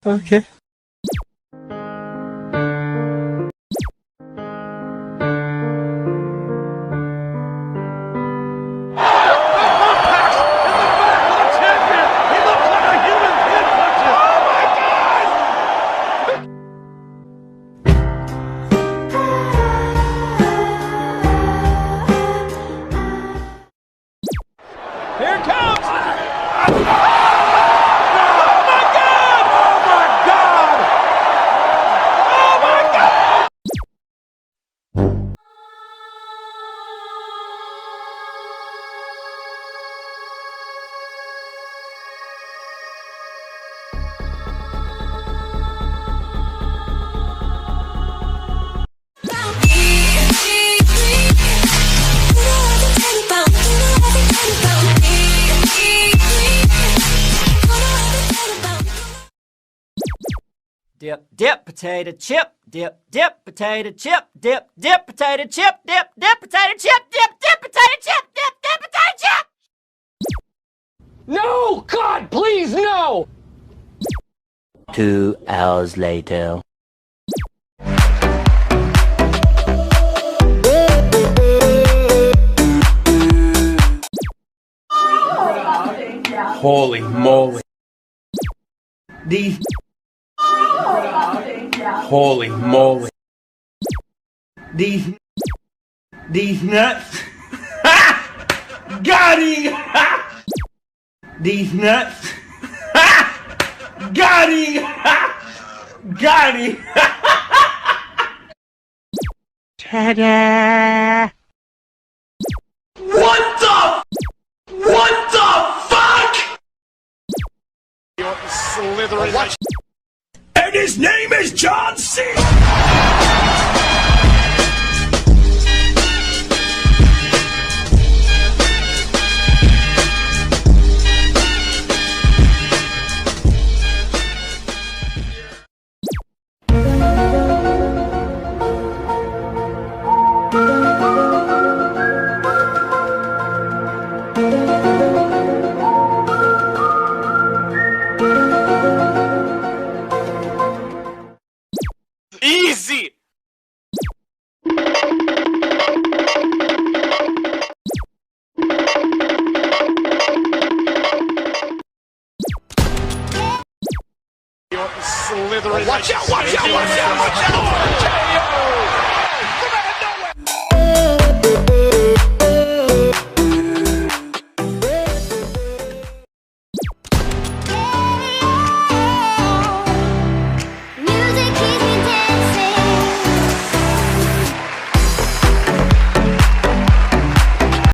Okay. Here it comes! Dip, dip, potato chip, dip, dip, potato chip, dip, dip, potato chip, dip, dip, potato chip, dip, dip, potato chip, dip, dip, potato chip! No! God, please, no! 2 hours later. Holy moly. Holy moly. These nuts. Got him! These nuts. Got him! Got him! Ta-da! What the fuck? You're slithering. And his name is John C. Easy! You're slithering. Watch out! Watch out! Watch out! Watch out!